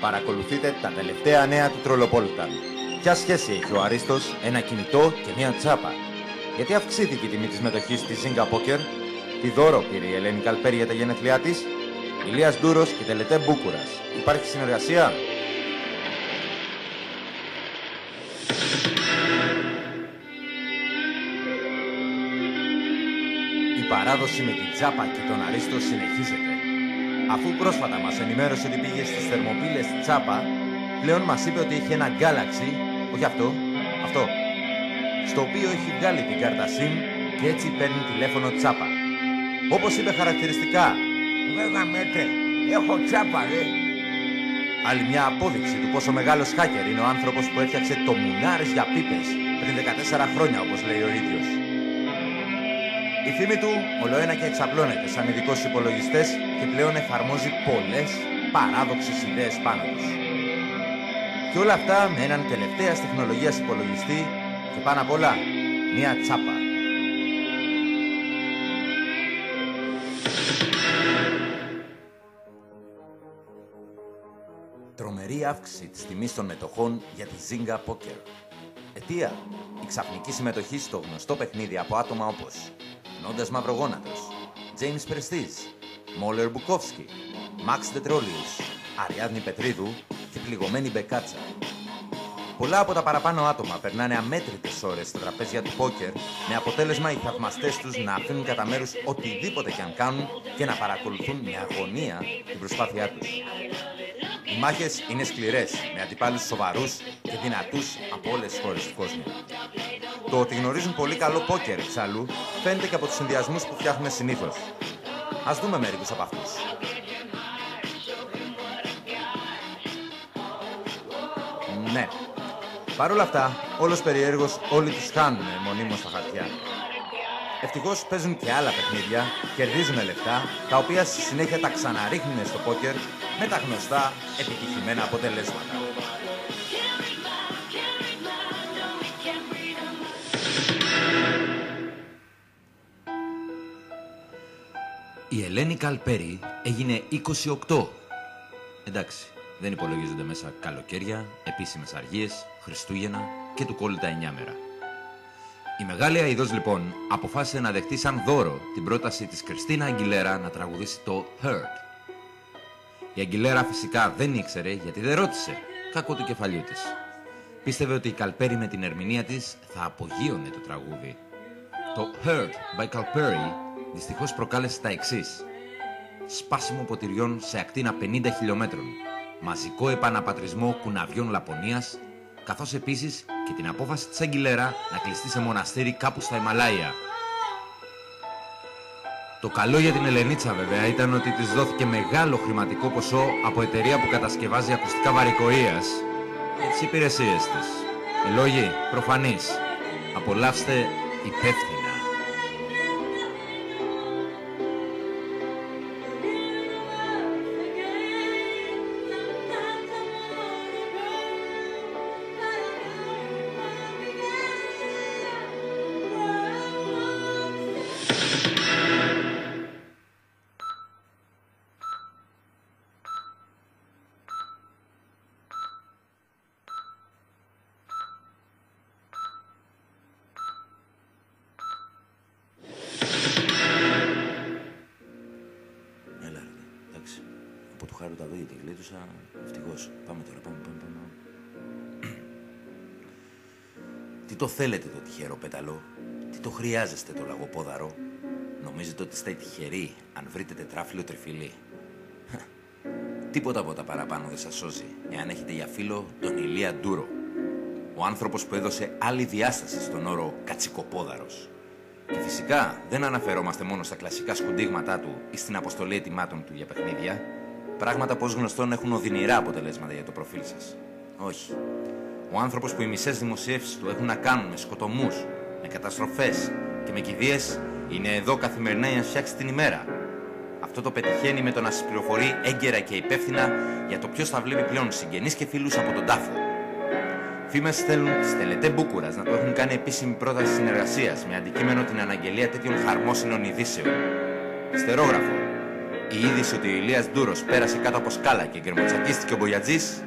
Παρακολουθείτε τα τελευταία νέα του Τρολοπόλιταν. Ποια σχέση έχει ο Αρίστος, ένα κινητό και μια τσάπα? Γιατί αυξήθηκε η τιμή της μετοχής στη Zynga Poker? Τι δώρο πήρε η Ελένη Καλπέρη για τα γενέθλιά της? Ηλίας Ντούρος και Τελετέ Μπούκουρας. Υπάρχει συνεργασία? Η παράδοση με την τσάπα και τον Αρίστο συνεχίζεται. Αφού πρόσφατα μας ενημέρωσε ότι πήγε στις Θερμοπύλες τσάπα, πλέον μας είπε ότι έχει ένα Galaxy, όχι αυτό, στο οποίο έχει βγάλει την κάρτα SIM και έτσι παίρνει τηλέφωνο τσάπα. Όπως είπε χαρακτηριστικά, «Βέβαια μέτε, έχω τσάπα ρε». Άλλη μια απόδειξη του πόσο μεγάλος hacker είναι ο άνθρωπος που έφτιαξε το Μουνάρες για πίπες πριν 14 χρόνια, όπως λέει ο ίδιος. Η φήμη του ολοένα και εξαπλώνεται σαν ειδικός υπολογιστές και πλέον εφαρμόζει πολλές παράδοξες ιδέες πάνω τους. Και όλα αυτά με έναν τελευταίας τεχνολογίας υπολογιστή και πάνω απ' όλα μια τσάπα. Τρομερή αύξηση της τιμής των μετοχών για τη Zynga Poker. Αιτία, η ξαφνική συμμετοχή στο γνωστό παιχνίδι από άτομα όπως Νόντας Μαυρογόνατος, James Prestige, Μόλερ Μπουκόφσκι, Μαξ Τετρόλιους, Αριάδνη Πετρίδου και πληγωμένη Μπεκάτσα. Πολλά από τα παραπάνω άτομα περνάνε αμέτρητες ώρες στα τραπέζια του πόκερ, με αποτέλεσμα οι θαυμαστές τους να αφήνουν κατά μέρους οτιδήποτε κι αν κάνουν και να παρακολουθούν με αγωνία την προσπάθειά τους. Οι μάχες είναι σκληρές, με αντιπάλους σοβαρούς και δυνατούς από όλες τις χώρες του κόσμου. Το ότι γνωρίζουν πολύ καλό πόκερ εξάλλου φαίνεται και από τους συνδυασμούς που φτιάχνουν συνήθως. Ας δούμε μερικούς από αυτούς. Ναι. Παρ' όλα αυτά, όλος περιέργως όλοι τους χάνουν μονίμως στα χαρτιά. Ευτυχώς παίζουν και άλλα παιχνίδια, κερδίζουν λεφτά, τα οποία στη συνέχεια τα ξαναρίχνουν στο πόκερ με τα γνωστά επιτυχημένα αποτελέσματα. Η Ελένη Καλπέρη έγινε 28. Εντάξει, δεν υπολογίζονται μέσα καλοκαίρια, επίσημες αργίες, Χριστούγεννα και του κόλλητα 9 μέρα. Η μεγάλη αηδός λοιπόν αποφάσισε να δεχτεί σαν δώρο την πρόταση της Κριστίνα Αγγιλέρα να τραγουδήσει το Hurt. Η Αγγιλέρα φυσικά δεν ήξερε γιατί δεν ρώτησε, κακό του κεφαλιού της. Πίστευε ότι η Καλπέρη με την ερμηνεία της θα απογείωνε το τραγούδι. Το Hurt by Καλπέρη δυστυχώς προκάλεσε τα εξής: σπάσιμο ποτηριών σε ακτίνα 50 χιλιόμετρων, μαζικό επαναπατρισμό κουναβιών Λαπωνίας, καθώς επίσης και την απόφαση της Αγγιλέρα να κλειστεί σε μοναστήρι κάπου στα Ιμαλάια. Το καλό για την Ελενίτσα βέβαια ήταν ότι της δόθηκε μεγάλο χρηματικό ποσό από εταιρεία που κατασκευάζει ακουστικά βαρικοΐας για τις υπηρεσίες της. Οι λόγοι προφανείς. Απολαύστε υπεύθυνα. Από του Χάρου τα δόντια τη γλίτουσα, ευτυχώς. Πάμε τώρα, πάμε. Τι το θέλετε το τυχερό πέταλο, τι το χρειάζεστε το λαγοπόδαρο? Νομίζετε ότι είστε τυχεροί αν βρείτε τετράφυλλο τριφυλί? Τίποτα από τα παραπάνω δεν σας σώζει εάν έχετε για φίλο τον Ηλία Ντούρο. Ο άνθρωπος που έδωσε άλλη διάσταση στον όρο κατσικοπόδαρος. Και φυσικά δεν αναφερόμαστε μόνο στα κλασικά σκουντίγματά του ή στην αποστολή ετοιμάτων του για παιχνίδια. Πράγματα που ως γνωστόν έχουν οδυνηρά αποτελέσματα για το προφίλ σας. Όχι. Ο άνθρωπος που οι μισές δημοσιεύσεις του έχουν να κάνουν με σκοτωμούς, με καταστροφές και με κηδείες είναι εδώ καθημερινά για να φτιάξει την ημέρα. Αυτό το πετυχαίνει με το να σας πληροφορεί έγκαιρα και υπεύθυνα για το ποιος θα βλέπει πλέον συγγενείς και φίλους από τον τάφο. Φήμες στέλνουν στις Τελετέ Μπούκουρας να του έχουν κάνει επίσημη πρόταση συνεργασίας με αντικείμενο την αναγγελία τέτοιων χαρμόσυνων ειδήσεων. Ιστερόγραφο. Η είδηση ότι ο Ηλίας Ντούρος πέρασε κάτω από σκάλα και γκρεμοτσακίστηκε ο Μπογιατζής